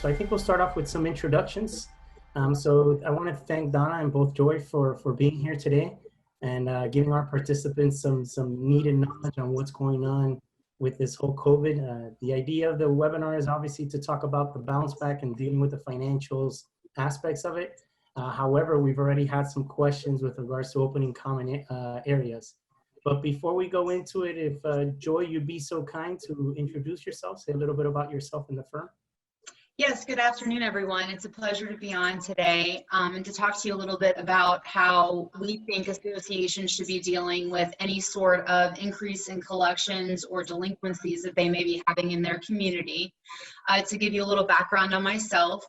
So I think we'll start off with some introductions. So I want to thank Donna and both Joy for being here today and giving our participants some needed knowledge on what's going on with this whole COVID. The idea of the webinar is obviously to talk about the bounce back and dealing with the financials aspects of it. However, we've already had some questions with regards to opening common areas. But before we go into it, if Joy, you'd be so kind to introduce yourself, say a little bit about yourself and the firm. Yes, good afternoon, everyone. It's a pleasure to be on today and to talk to you a little bit about how we think associations should be dealing with any sort of increase in collections or delinquencies that they may be having in their community. To give you a little background on myself,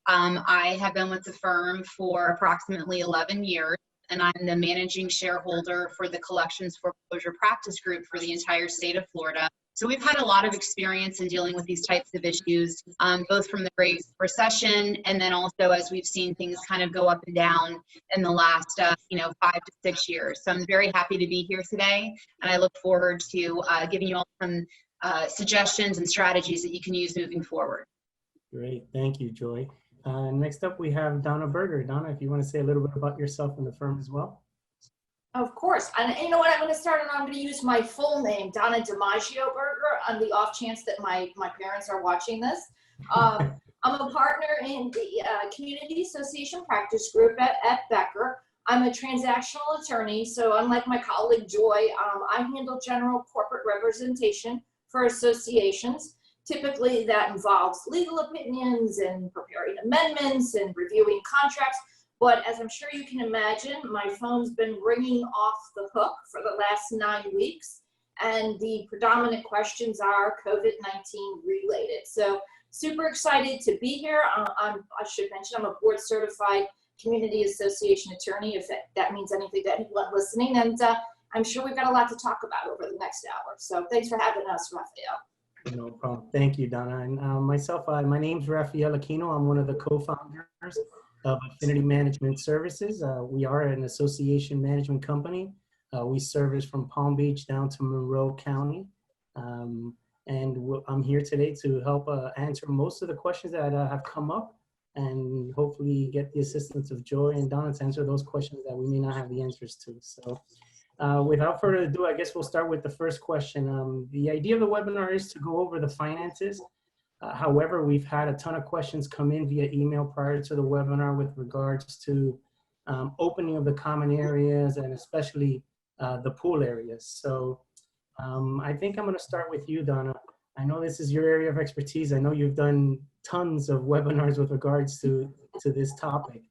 I have been with the firm for approximately 11 years, and I'm the managing shareholder for the Collections Foreclosure Practice Group for the entire state of Florida. So we've had a lot of experience in dealing with these types of issues, both from the Great Recession and then also as we've seen things kind of go up and down in the last, 5 to 6 years. So I'm very happy to be here today, and I look forward to giving you all some suggestions and strategies that you can use moving forward. Great, thank you, Joy. Next up, we have Donna Berger. Donna, if you want to say a little bit about yourself and the firm as well. Of course. And you know what? I'm going to start, and I'm going to use my full name, Donna DiMaggio Berger, on the off chance that my parents are watching this. I'm a partner in the Community Association Practice Group at Becker. I'm a transactional attorney, so unlike my colleague Joy, I handle general corporate representation for associations. Typically, that involves legal opinions and preparing amendments and reviewing contracts. But as I'm sure you can imagine, my phone's been ringing off the hook for the last 9 weeks, and the predominant questions are COVID-19 related. So super excited to be here. I should mention I'm a board certified community association attorney, if that means anything to anyone listening. And I'm sure we've got a lot to talk about over the next hour. So thanks for having us, Raphael. No problem. Thank you, Donna. And myself, my name's Raphael Aquino. I'm one of the co-founders of Affinity Management Services. We are an association management company. We service from Palm Beach down to Monroe County. And I'm here today to help answer most of the questions that have come up, and hopefully get the assistance of Joy and Donna to answer those questions that we may not have the answers to. So without further ado, I guess we'll start with the first question. The idea of the webinar is to go over the finances. However, we've had a ton of questions come in via email prior to the webinar with regards to opening of the common areas and especially the pool areas. So I think I'm going to start with you, Donna. I know this is your area of expertise. I know you've done tons of webinars with regards to this topic.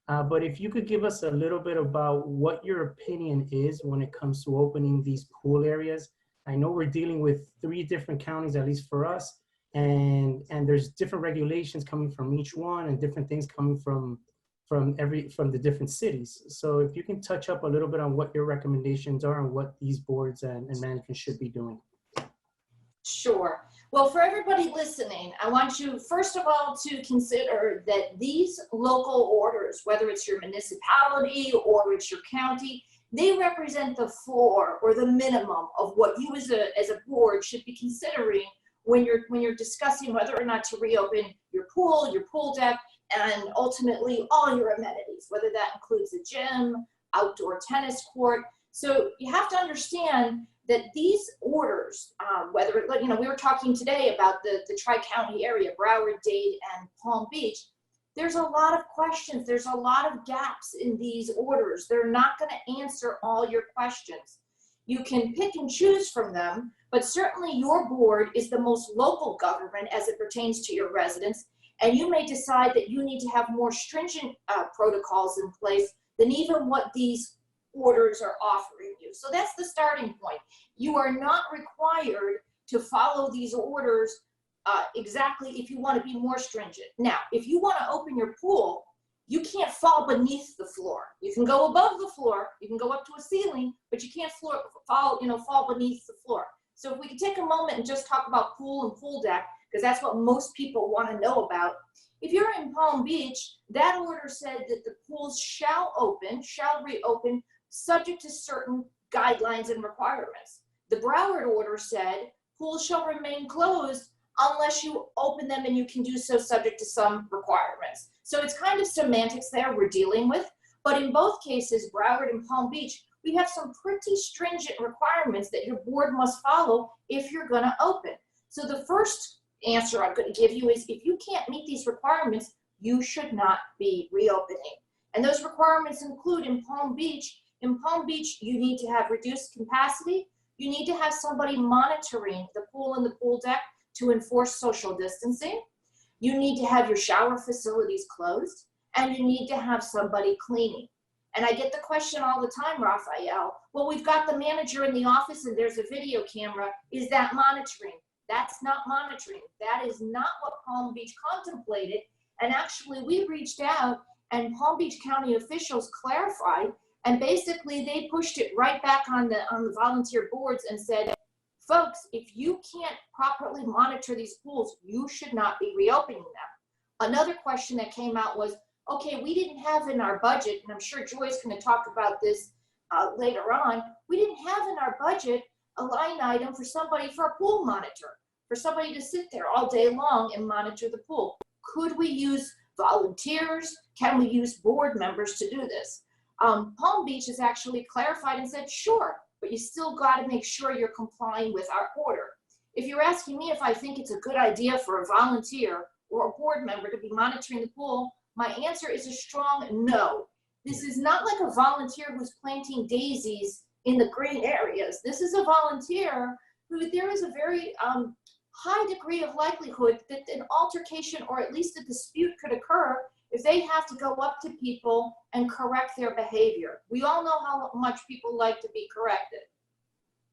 But if you could give us a little bit about what your opinion is when it comes to opening these pool areas. I know we're dealing with 3 different counties, at least for us. And there's different regulations coming from each one and different things coming from the different cities. So if you can touch up a little bit on what your recommendations are and what these boards and management should be doing. Sure. Well, for everybody listening, I want you, first of all, to consider that these local orders, whether it's your municipality or it's your county, they represent the floor or the minimum of what you as a board should be considering when you're discussing whether or not to reopen your pool deck, and ultimately all your amenities, whether that includes a gym, outdoor tennis court. So you have to understand that these orders, whether, we were talking today about the Tri-County area, Broward, Dade, and Palm Beach. There's a lot of questions. There's a lot of gaps in these orders. They're not going to answer all your questions. You can pick and choose from them, but certainly your board is the most local government as it pertains to your residents, and you may decide that you need to have more stringent protocols in place than even what these orders are offering you. So that's the starting point. You are not required to follow these orders exactly if you want to be more stringent. Now, if you want to open your pool, you can't fall beneath the floor. You can go above the floor, you can go up to a ceiling, but you can't fall beneath the floor. So if we could take a moment and just talk about pool and pool deck, because that's what most people want to know about. If you're in Palm Beach, that order said that the pools shall reopen, subject to certain guidelines and requirements. The Broward order said pools shall remain closed unless you open them, and you can do so subject to some requirements. So it's kind of semantics there we're dealing with. But in both cases, Broward and Palm Beach, we have some pretty stringent requirements that your board must follow if you're going to open. So the first answer I'm going to give you is, if you can't meet these requirements, you should not be reopening. And those requirements include in Palm Beach, you need to have reduced capacity. You need to have somebody monitoring the pool and the pool deck to enforce social distancing. You need to have your shower facilities closed, and you need to have somebody cleaning. And I get the question all the time, Raphael, well, we've got the manager in the office and there's a video camera. Is that monitoring? That's not monitoring. That is not what Palm Beach contemplated. And actually, we reached out, and Palm Beach County officials clarified, and basically they pushed it right back on the volunteer boards and said, folks, if you can't properly monitor these pools, you should not be reopening them. Another question that came out was, okay, we didn't have in our budget, and I'm sure Joy's going to talk about this later on, we didn't have in our budget a line item for a pool monitor, for somebody to sit there all day long and monitor the pool. Could we use volunteers? Can we use board members to do this? Palm Beach has actually clarified and said, sure, but you still got to make sure you're complying with our order. If you're asking me if I think it's a good idea for a volunteer or a board member to be monitoring the pool, my answer is a strong no. This is not like a volunteer who's planting daisies in the green areas. This is a volunteer who there is a very high degree of likelihood that an altercation or at least a dispute could occur if they have to go up to people and correct their behavior. We all know how much people like to be corrected.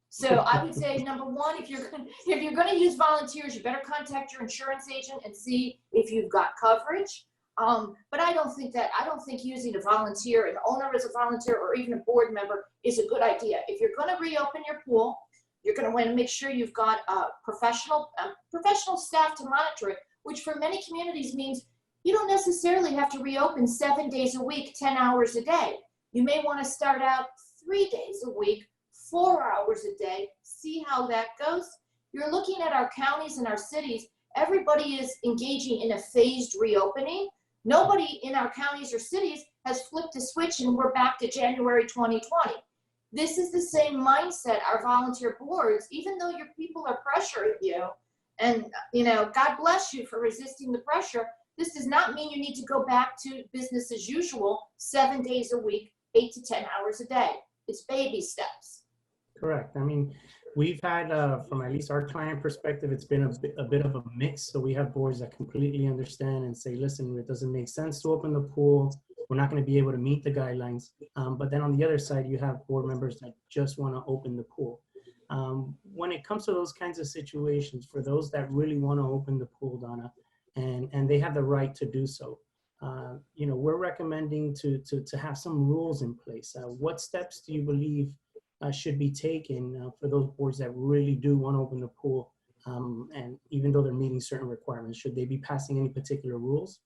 So I would say, number one, if you're going to use volunteers, you better contact your insurance agent and see if you've got coverage. But I don't think using a volunteer, an owner as a volunteer, or even a board member is a good idea. If you're going to reopen your pool, you're going to want to make sure you've got professional staff to monitor it, which for many communities means you don't necessarily have to reopen 7 days a week, 10 hours a day. You may want to start out 3 days a week, 4 hours a day, see how that goes. You're looking at our counties and our cities. Everybody is engaging in a phased reopening. Nobody in our counties or cities has flipped a switch and we're back to January 2020. This is the same mindset our volunteer boards, even though your people are pressuring you, and God bless you for resisting the pressure, this does not mean you need to go back to business as usual 7 days a week, 8 to 10 hours a day. It's baby steps. Correct. I mean, we've had, from at least our client perspective, it's been a bit of a mix. So we have boards that completely understand and say, listen, it doesn't make sense to open the pool. We're not going to be able to meet the guidelines. But then on the other side, you have board members that just want to open the pool. When it comes to those kinds of situations, for those that really want to open the pool, Donna, and they have the right to do so, we're recommending to have some rules in place. What steps do you believe should be taken for those boards that really do want to open the pool, and even though they're meeting certain requirements? Should they be passing any particular rules?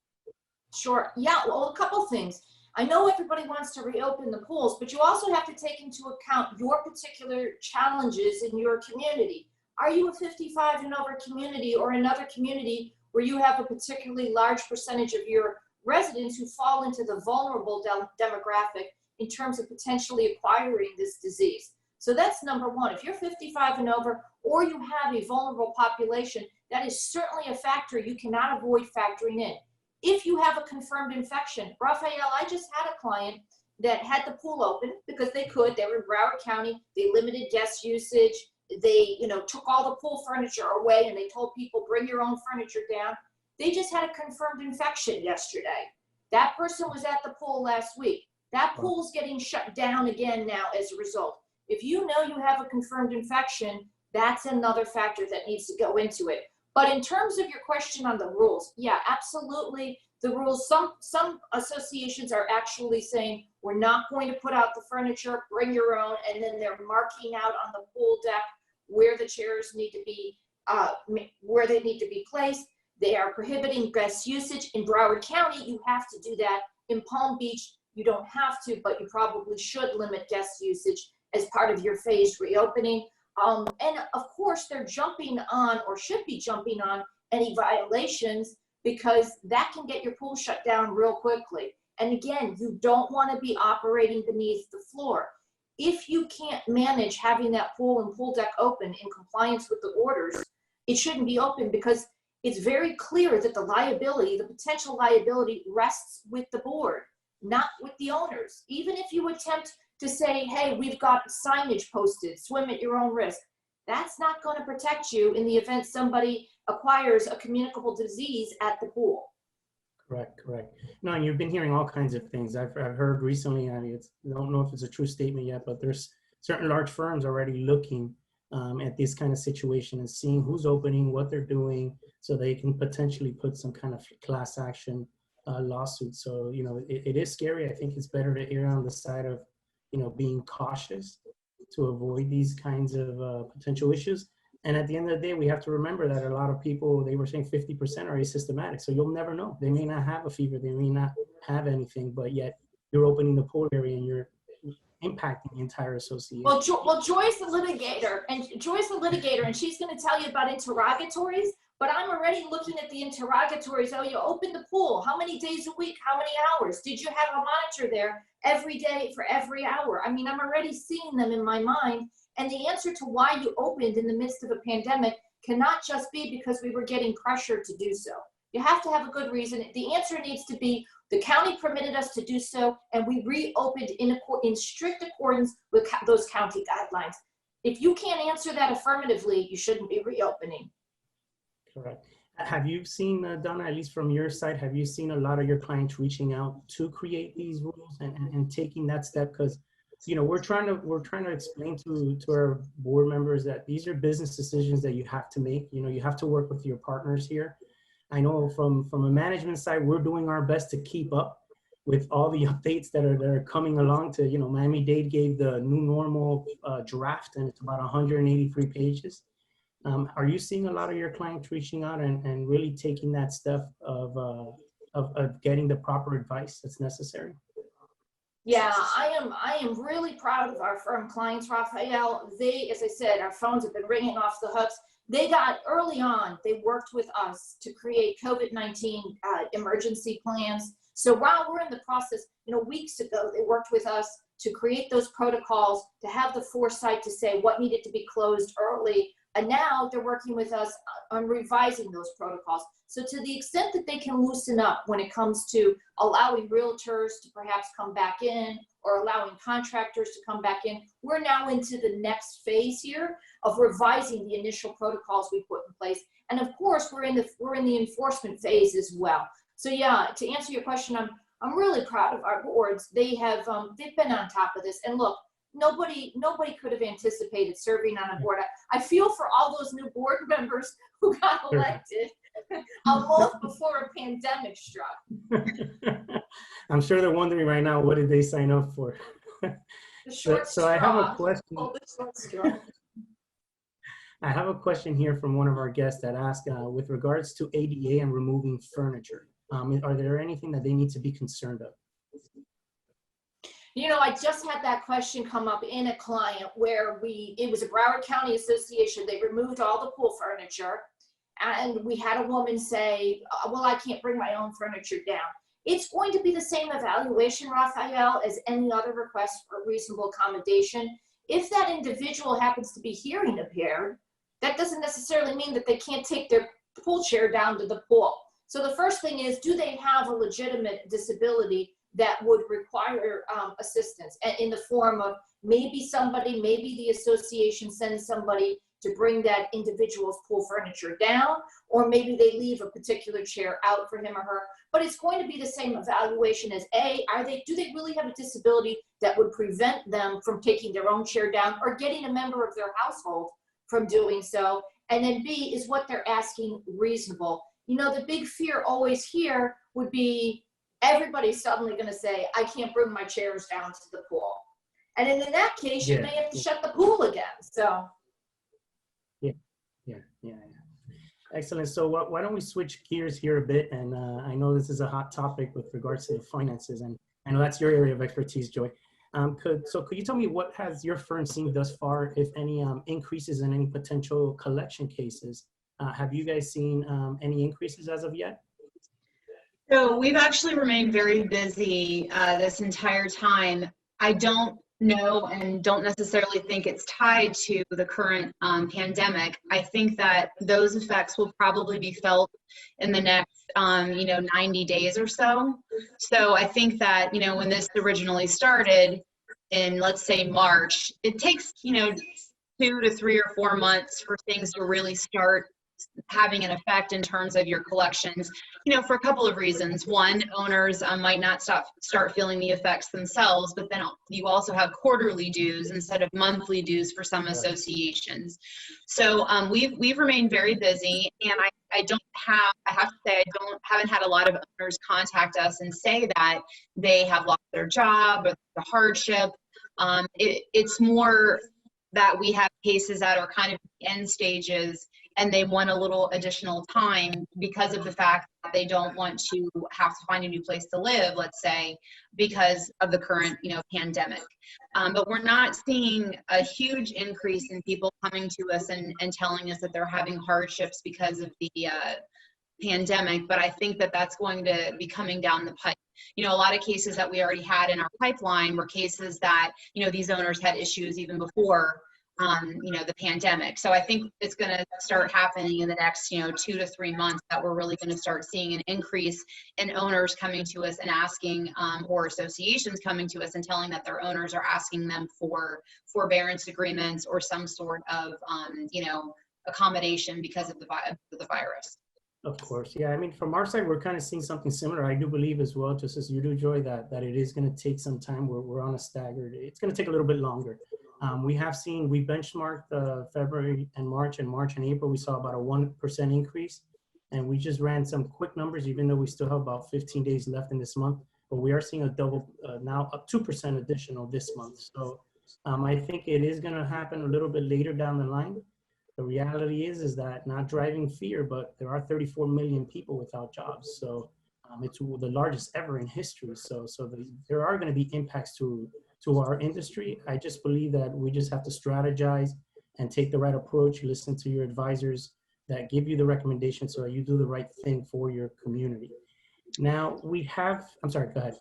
Sure. Yeah, well, a couple things. I know everybody wants to reopen the pools, but you also have to take into account your particular challenges in your community. Are you a 55 and over community or another community where you have a particularly large percentage of your residents who fall into the vulnerable demographic in terms of potentially acquiring this disease? So that's number one. If you're 55 and over, or you have a vulnerable population, that is certainly a factor you cannot avoid factoring in. If you have a confirmed infection, Raphael, I just had a client that had the pool open because they could. They were in Broward County. They limited guest usage. They, took all the pool furniture away, and they told people, bring your own furniture down. They just had a confirmed infection yesterday. That person was at the pool last week. That pool's getting shut down again now as a result. If you know you have a confirmed infection, that's another factor that needs to go into it. But in terms of your question on the rules, yeah, absolutely. The rules, some associations are actually saying, we're not going to put out the furniture, bring your own, and then they're marking out on the pool deck where the chairs need to be, where they need to be placed. They are prohibiting guest usage. In Broward County, you have to do that. In Palm Beach, you don't have to, but you probably should limit guest usage as part of your phased reopening. And of course, they're jumping on or should be jumping on any violations because that can get your pool shut down real quickly. And again, you don't want to be operating beneath the floor. If you can't manage having that pool and pool deck open in compliance with the orders, it shouldn't be open because it's very clear that the liability, the potential liability rests with the board, not with the owners. Even if you attempt to say, hey, we've got signage posted, swim at your own risk, that's not going to protect you in the event somebody acquires a communicable disease at the pool. Correct, correct. No, and you've been hearing all kinds of things. I've heard recently, I mean, I don't know if it's a true statement yet, but there's certain large firms already looking at this kind of situation and seeing who's opening, what they're doing, so they can potentially put some kind of class action lawsuit. So, you know, it is scary. I think it's better to err on the side of, you know, being cautious to avoid these kinds of potential issues. And at the end of the day, we have to remember that a lot of people, they were saying 50% are asymptomatic. So you'll never know. They may not have a fever. They may not have anything, but yet you're opening the pool area and you're impacting the entire association. Well, Joy's the litigator, and she's going to tell you about interrogatories. But I'm already looking at the interrogatories. Oh, you opened the pool. How many days a week? How many hours? Did you have a monitor there every day for every hour? I mean, I'm already seeing them in my mind. And the answer to why you opened in the midst of a pandemic cannot just be because we were getting pressure to do so. You have to have a good reason. The answer needs to be the county permitted us to do so, and we reopened in strict accordance with those county guidelines. If you can't answer that affirmatively, you shouldn't be reopening. Correct. Have you seen, Donna, at least from your side, have you seen a lot of your clients reaching out to create these rules and taking that step? Because, you know, we're trying to explain to our board members that these are business decisions that you have to make. You know, you have to work with your partners here. I know from a management side, we're doing our best to keep up with all the updates that are coming along. To, you know, Miami-Dade gave the new normal draft, and it's about 183 pages. Are you seeing a lot of your clients reaching out and really taking that step of getting the proper advice that's necessary? Yeah, I am really proud of our firm clients, Raphael. They, as I said, our phones have been ringing off the hooks. They got early on, they worked with us to create COVID-19 emergency plans. So while we're in the process, you know, weeks ago, they worked with us to create those protocols, to have the foresight to say what needed to be closed early. And now they're working with us on revising those protocols. So to the extent that they can loosen up when it comes to allowing realtors to perhaps come back in or allowing contractors to come back in, we're now into the next phase here of revising the initial protocols we put in place. And of course, we're in the enforcement phase as well. So yeah, to answer your question, I'm really proud of our boards. They've been on top of this. And look, nobody could have anticipated serving on a board. I feel for all those new board members who got elected a month before a pandemic struck. I'm sure they're wondering right now, what did they sign up for? So I have a question. I have a question here from one of our guests that asked, with regards to ADA and removing furniture, are there anything that they need to be concerned of? You know, I just had that question come up in a client where it was a Broward County Association. They removed all the pool furniture, and we had a woman say, well, I can't bring my own furniture down. It's going to be the same evaluation, Raphael, as any other request for reasonable accommodation. If that individual happens to be hearing impaired, that doesn't necessarily mean that they can't take their pool chair down to the pool. So the first thing is, do they have a legitimate disability that would require assistance in the form of maybe the association sends somebody to bring that individual's pool furniture down, or maybe they leave a particular chair out for him or her. But it's going to be the same evaluation as do they really have a disability that would prevent them from taking their own chair down or getting a member of their household from doing so? And then B, is what they're asking reasonable? You know, the big fear always here would be everybody's suddenly going to say, I can't bring my chairs down to the pool. And in that case, you may have to shut the pool again. So. Yeah. Excellent. So why don't we switch gears here a bit? And I know this is a hot topic with regards to the finances, and I know that's your area of expertise, Joy. Could you tell me what has your firm seen thus far, if any, increases in any potential collection cases? Have you guys seen any increases as of yet? So we've actually remained very busy this entire time. I don't know and don't necessarily think it's tied to the current pandemic. I think that those effects will probably be felt in the next, 90 days or so. So I think that, when this originally started in, let's say, March, it takes, 2 to 3 or 4 months for things to really start having an effect in terms of your collections, for a couple of reasons. One, owners might not start feeling the effects themselves, but then you also have quarterly dues instead of monthly dues for some associations. So we've remained very busy, and I have to say, haven't had a lot of owners contact us and say that they have lost their job or the hardship. It's more that we have cases that are kind of end stages, and they want a little additional time because of the fact that they don't want to have to find a new place to live, let's say, because of the current, pandemic. But we're not seeing a huge increase in people coming to us and telling us that they're having hardships because of the pandemic, but I think that that's going to be coming down the pipe. A lot of cases that we already had in our pipeline were cases that, these owners had issues even before the pandemic. So I think it's going to start happening in the next, 2 to 3 months, that we're really going to start seeing an increase in owners coming to us and asking, or associations coming to us and telling that their owners are asking them for forbearance agreements or some sort of, accommodation because of the virus. Of course. Yeah. I mean, from our side, we're kind of seeing something similar. I do believe as well, just as you do, Joy, that it is going to take some time. We're on a staggered. It's going to take a little bit longer. We benchmarked February and March and April, we saw about a 1% increase. And we just ran some quick numbers, even though we still have about 15 days left in this month. But we are seeing a double, now a 2% additional this month. So I think it is going to happen a little bit later down the line. The reality is that, not driving fear, but there are 34 million people without jobs. So it's the largest ever in history. So there are going to be impacts to our industry. I just believe that we just have to strategize and take the right approach, listen to your advisors that give you the recommendations so that you do the right thing for your community. Now I'm sorry, go ahead.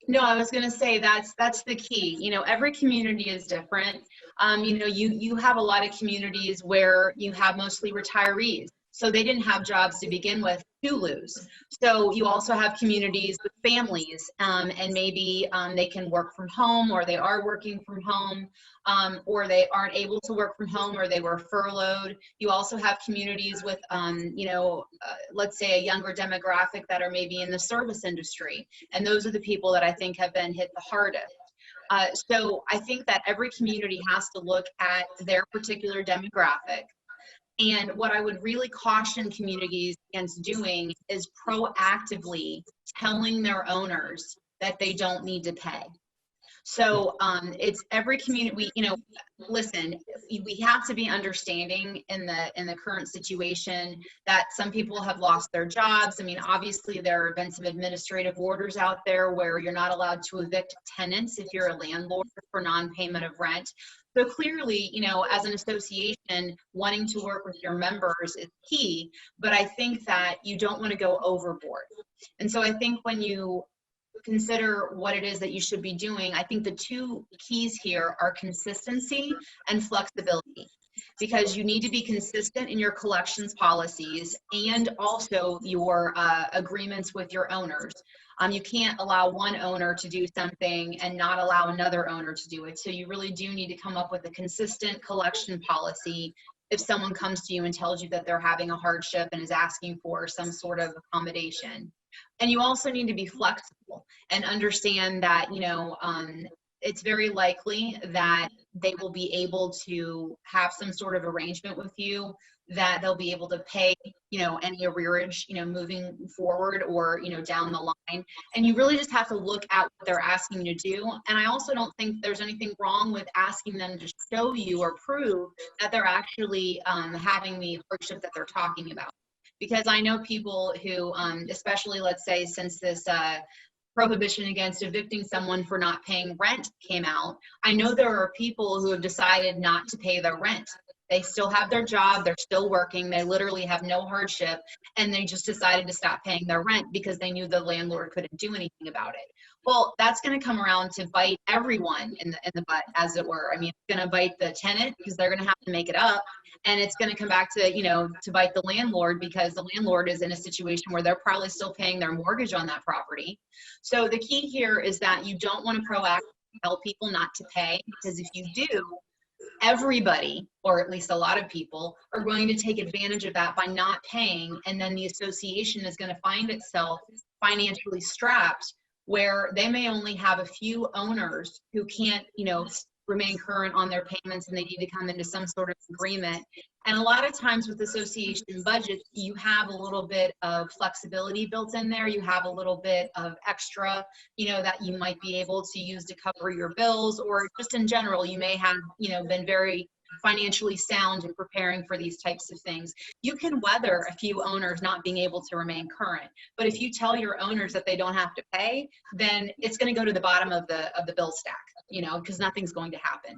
No, I was going to say that's the key. Every community is different. You have a lot of communities where you have mostly retirees, so they didn't have jobs to begin with to lose. So you also have communities with families, and maybe they can work from home, or they are working from home, or they aren't able to work from home, or they were furloughed. You also have communities with, let's say, a younger demographic that are maybe in the service industry. And those are the people that I think have been hit the hardest. So I think that every community has to look at their particular demographic. And what I would really caution communities against doing is proactively telling their owners that they don't need to pay. So it's every community, listen, we have to be understanding in the current situation that some people have lost their jobs. I mean, obviously there have been some administrative orders out there where you're not allowed to evict tenants if you're a landlord for non-payment of rent. So clearly, as an association, wanting to work with your members is key, but I think that you don't want to go overboard. And so I think when you consider what it is that you should be doing, I think the two keys here are consistency and flexibility, because you need to be consistent in your collections policies and also your agreements with your owners. You can't allow one owner to do something and not allow another owner to do it. So you really do need to come up with a consistent collection policy if someone comes to you and tells you that they're having a hardship and is asking for some sort of accommodation. And you also need to be flexible and understand that, it's very likely that they will be able to have some sort of arrangement with you that they'll be able to pay, any arrearage, moving forward or, down the line. And you really just have to look at what they're asking you to do. And I also don't think there's anything wrong with asking them to show you or prove that they're actually having the hardship that they're talking about. Because I know people who, especially let's say since this prohibition against evicting someone for not paying rent came out, I know there are people who have decided not to pay their rent. They still have their job, they're still working, they literally have no hardship, and they just decided to stop paying their rent because they knew the landlord couldn't do anything about it. Well, that's going to come around to bite everyone in the butt, as it were. I mean, it's going to bite the tenant because they're going to have to make it up, and it's going to come back to, to bite the landlord because the landlord is in a situation where they're probably still paying their mortgage on that property. So the key here is that you don't want to proactively tell people not to pay, because if you do, everybody, or at least a lot of people, are going to take advantage of that by not paying, and then the association is going to find itself financially strapped, where they may only have a few owners who can't, remain current on their payments, and they need to come into some sort of agreement. And a lot of times with association budgets, you have a little bit of flexibility built in there. You have a little bit of extra, that you might be able to use to cover your bills, or just in general, you may have, been very financially sound in preparing for these types of things. You can weather a few owners not being able to remain current, but if you tell your owners that they don't have to pay, then it's going to go to the bottom of the bill stack, because nothing's going to happen.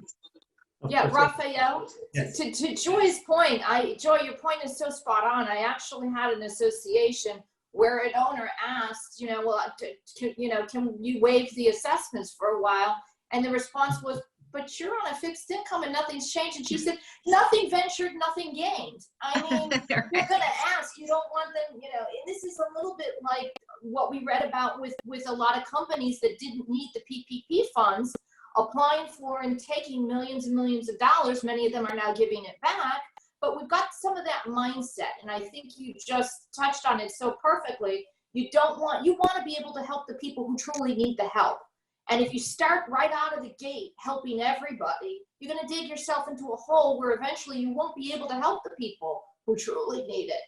Yeah, Raphael, Yes. to Joy's point, Joy, your point is so spot on. I actually had an association where an owner asked, can you waive the assessments for a while? And the response was, but you're on a fixed income and nothing's changed. And she said, nothing ventured, nothing gained. I mean, you're going to ask, you don't want them, and this is a little bit like what we read about with a lot of companies that didn't need the PPP funds, applying for and taking millions and millions of dollars. Many of them are now giving it back, but we've got some of that mindset. And I think you just touched on it so perfectly. You want to be able to help the people who truly need the help. And if you start right out of the gate helping everybody, you're going to dig yourself into a hole where eventually you won't be able to help the people who truly need it.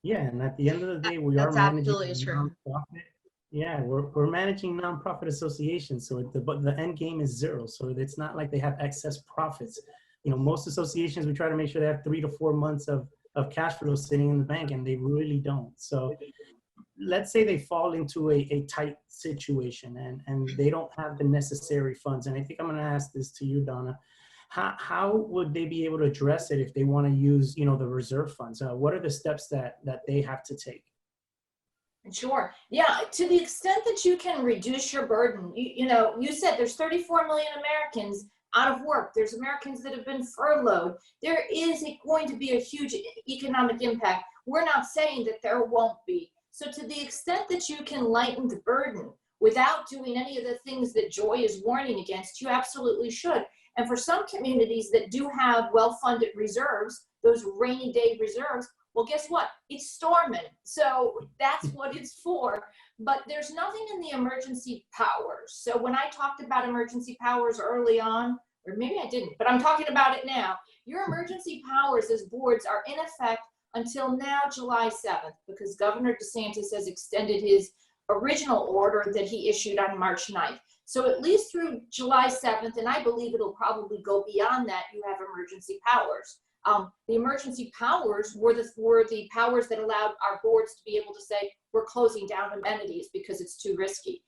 Yeah, and at the end of the day, we are managing a nonprofit. Yeah, we're managing nonprofit associations, so the end game is zero. So it's not like they have excess profits. Most associations, we try to make sure they have 3 to 4 months of cash flow sitting in the bank, and they really don't. So let's say they fall into a tight situation and they don't have the necessary funds. And I think I'm going to ask this to you, Donna. How would they be able to address it if they want to use, the reserve funds? What are the steps that they have to take? Sure. Yeah, to the extent that you can reduce your burden, you said there's 34 million Americans out of work. There's Americans that have been furloughed. There is going to be a huge economic impact. We're not saying that there won't be. So to the extent that you can lighten the burden without doing any of the things that Joy is warning against, you absolutely should. And for some communities that do have well-funded reserves, those rainy day reserves, well, guess what? It's storming. So that's what it's for. But there's nothing in the emergency powers. So when I talked about emergency powers early on, or maybe I didn't, but I'm talking about it now. Your emergency powers as boards are in effect until now, July 7th, because Governor DeSantis has extended his original order that he issued on March 9th. So at least through July 7th, and I believe it'll probably go beyond that, you have emergency powers. The emergency powers were the powers that allowed our boards to be able to say, we're closing down amenities because it's too risky.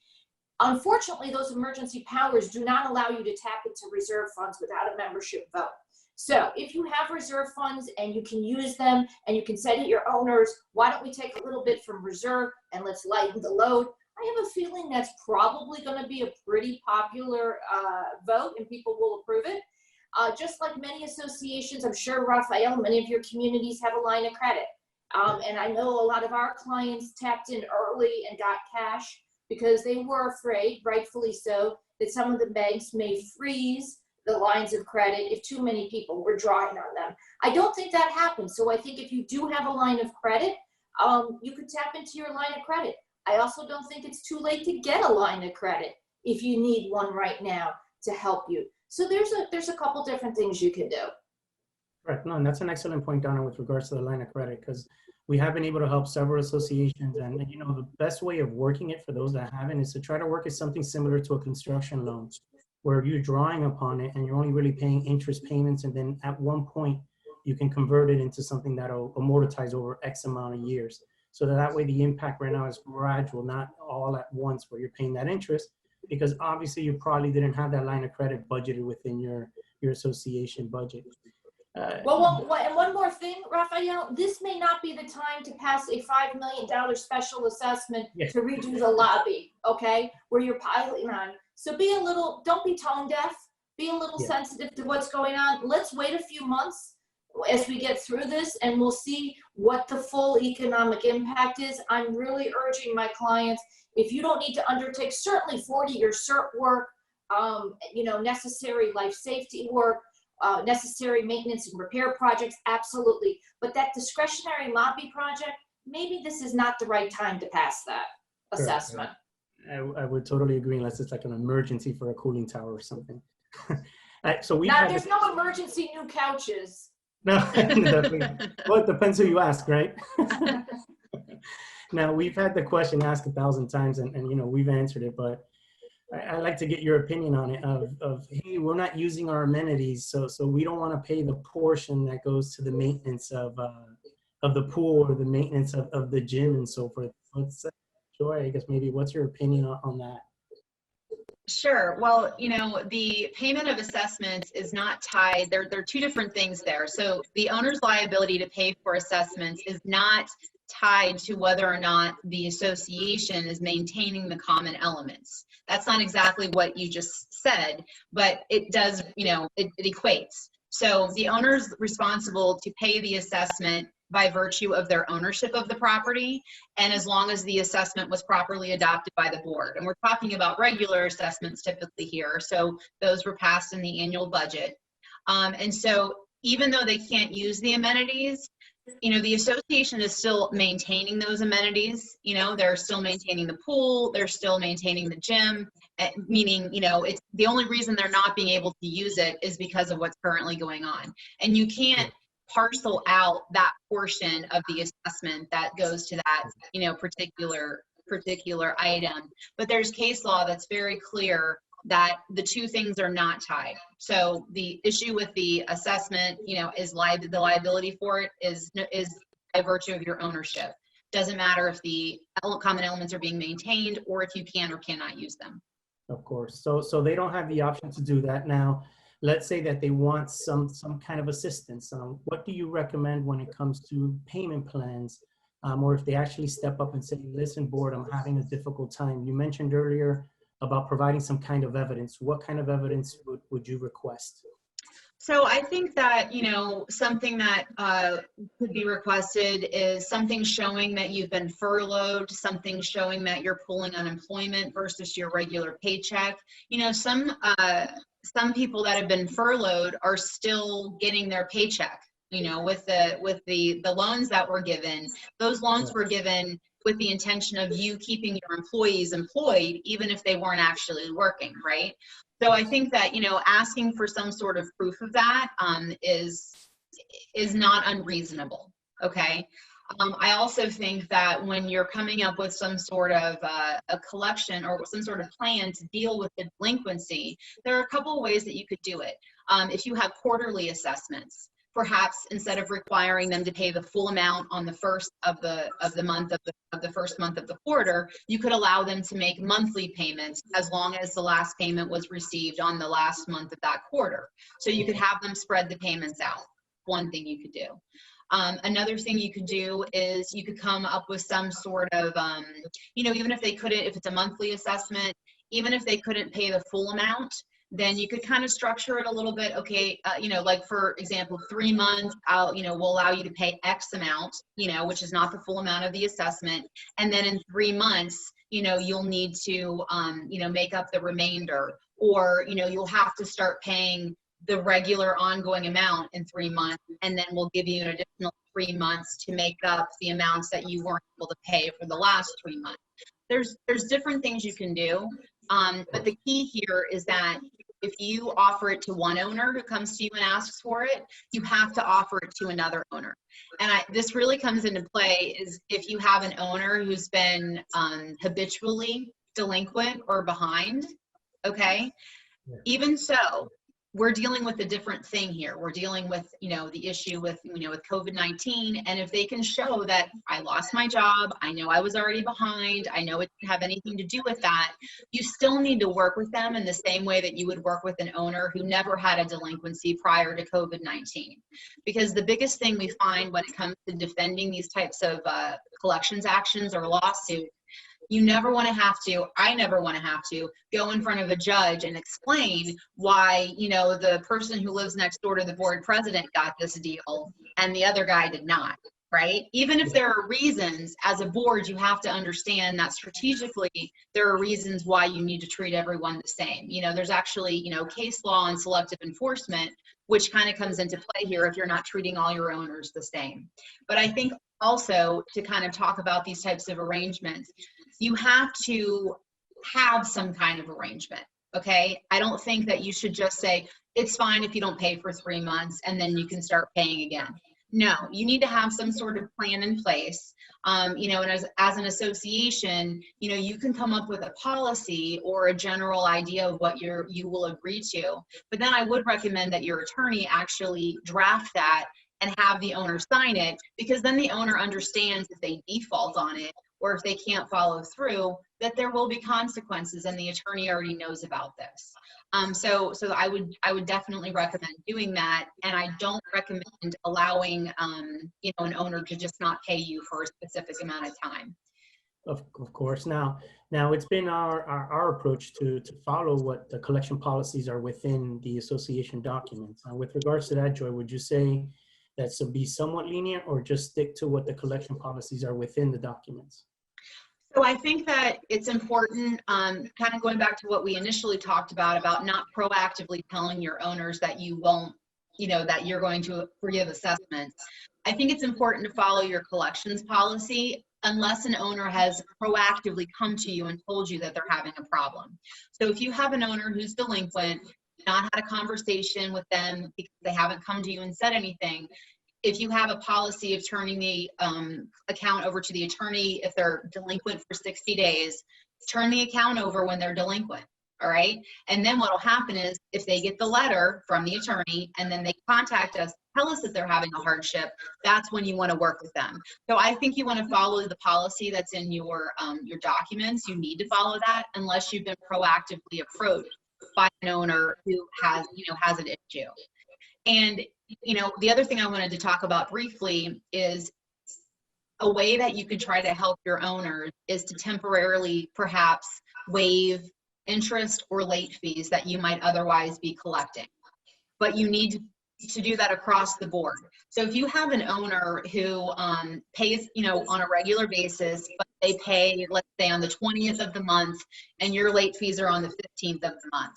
Unfortunately, those emergency powers do not allow you to tap into reserve funds without a membership vote. So if you have reserve funds and you can use them and you can say to your owners, why don't we take a little bit from reserve and let's lighten the load? I have a feeling that's probably going to be a pretty popular vote and people will approve it. Just like many associations, I'm sure, Raphael, many of your communities have a line of credit. And I know a lot of our clients tapped in early and got cash because they were afraid, rightfully so, that some of the banks may freeze the lines of credit if too many people were drawing on them. I don't think that happens. So I think if you do have a line of credit, you could tap into your line of credit. I also don't think it's too late to get a line of credit if you need one right now to help you. So there's a couple different things you can do. Correct. No, and that's an excellent point, Donna, with regards to the line of credit, because we have been able to help several associations. And the best way of working it for those that haven't is to try to work it something similar to a construction loan, where you're drawing upon it and you're only really paying interest payments. And then at one point, you can convert it into something that'll amortize over X amount of years. so that way the impact right now is gradual, not all at once where you're paying that interest, because obviously you probably didn't have that line of credit budgeted within your association budget. And one more thing, Raphael, this may not be the time to pass a $5 million special assessment Yes. to redo the lobby, okay, where you're piling on. So don't be tone deaf, be a little Yeah. sensitive to what's going on. Let's wait a few months as we get through this, and we'll see what the full economic impact is. I'm really urging my clients, if you don't need to undertake certainly 40-year cert work, necessary life safety work, necessary maintenance and repair projects, absolutely. But that discretionary lobby project, maybe this is not the right time to pass that assessment. I would totally agree, unless it's like an emergency for a cooling tower or something. So There's no emergency new couches. No, definitely. Well, it depends who you ask, right? Now, we've had the question asked 1,000 times, and we've answered it, but I'd like to get your opinion on it of hey, we're not using our amenities, so we don't want to pay the portion that goes to the maintenance of the pool or the maintenance of the gym and so forth. Joy, I guess maybe what's your opinion on that? Sure. Well, the payment of assessments is not tied. There are two different things there. So the owner's liability to pay for assessments is not tied to whether or not the association is maintaining the common elements. That's not exactly what you just said, but it does, it equates. So the owner's responsible to pay the assessment by virtue of their ownership of the property, and as long as the assessment was properly adopted by the board. And we're talking about regular assessments typically here, so those were passed in the annual budget. And so even though they can't use the amenities, the association is still maintaining those amenities. They're still maintaining the pool, they're still maintaining the gym, meaning, it's the only reason they're not being able to use it is because of what's currently going on. And you can't parcel out that portion of the assessment that goes to that, particular item. But there's case law that's very clear that the two things are not tied. So the issue with the assessment, is the liability for it is by virtue of your ownership. Doesn't matter if the common elements are being maintained or if you can or cannot use them. Of course. So they don't have the option to do that now. Let's say that they want some kind of assistance. What do you recommend when it comes to payment plans? Or if they actually step up and say, listen, board, I'm having a difficult time. You mentioned earlier about providing some kind of evidence. What kind of evidence would you request? So I think that, something that could be requested is something showing that you've been furloughed, something showing that you're pulling unemployment versus your regular paycheck. Some people that have been furloughed are still getting their paycheck, with the loans that were given. Those loans were given with the intention of you keeping your employees employed, even if they weren't actually working, right? So I think that, asking for some sort of proof of that is not unreasonable, okay? I also think that when you're coming up with some sort of a collection or some sort of plan to deal with the delinquency, there are a couple of ways that you could do it. If you have quarterly assessments, perhaps instead of requiring them to pay the full amount on the first of the month of the first month of the quarter, you could allow them to make monthly payments as long as the last payment was received on the last month of that quarter. So you could have them spread the payments out. One thing you could do. Another thing you could do is you could come up with some sort of, even if they couldn't, if it's a monthly assessment, even if they couldn't pay the full amount, then you could kind of structure it a little bit. Okay, like for example, 3 months, we'll allow you to pay X amount, which is not the full amount of the assessment. And then in 3 months, you'll need to, make up the remainder, or, you'll have to start paying the regular ongoing amount in 3 months, and then we'll give you an additional 3 months to make up the amounts that you weren't able to pay for the last 3 months. There's different things you can do, but the key here is that if you offer it to one owner who comes to you and asks for it, you have to offer it to another owner. And this really comes into play is if you have an owner who's been habitually delinquent or behind, okay? Yeah. Even so, we're dealing with a different thing here. We're dealing with, the issue with, with COVID-19. And if they can show that I lost my job, I know I was already behind, I know it didn't have anything to do with that, you still need to work with them in the same way that you would work with an owner who never had a delinquency prior to COVID-19. Because the biggest thing we find when it comes to defending these types of collections actions or lawsuits, you never want to have to, I never want to have to go in front of a judge and explain why, the person who lives next door to the board president got this deal and the other guy did not, right? Even if there are reasons, as a board, you have to understand that strategically, there are reasons why you need to treat everyone the same. There's actually, case law and selective enforcement, which kind of comes into play here if you're not treating all your owners the same. But I think also to kind of talk about these types of arrangements, you have to have some kind of arrangement, okay? I don't think that you should just say, it's fine if you don't pay for 3 months and then you can start paying again. No, you need to have some sort of plan in place. And as an association, you can come up with a policy or a general idea of what you will agree to. But then I would recommend that your attorney actually draft that and have the owner sign it, because then the owner understands if they default on it or if they can't follow through, that there will be consequences, and the attorney already knows about this. So I would definitely recommend doing that, and I don't recommend allowing an owner to just not pay you for a specific amount of time. Of course. Now it's been our approach to follow what the collection policies are within the association documents. With regards to that, Joy, would you say that should be somewhat lenient or just stick to what the collection policies are within the documents? So I think that it's important, kind of going back to what we initially talked about not proactively telling your owners that you won't, that you're going to forgive assessments. I think it's important to follow your collections policy unless an owner has proactively come to you and told you that they're having a problem. So if you have an owner who's delinquent, not had a conversation with them because they haven't come to you and said anything, if you have a policy of turning the account over to the attorney if they're delinquent for 60 days, turn the account over when they're delinquent, all right? And then what will happen is if they get the letter from the attorney and then they contact us, tell us that they're having a hardship, that's when you want to work with them. So I think you want to follow the policy that's in your documents. You need to follow that unless you've been proactively approached by an owner who has an issue. And the other thing I wanted to talk about briefly is a way that you can try to help your owners is to temporarily perhaps waive interest or late fees that you might otherwise be collecting. But you need to do that across the board. So if you have an owner who pays, on a regular basis, but they pay, let's say, on the 20th of the month, and your late fees are on the 15th of the month.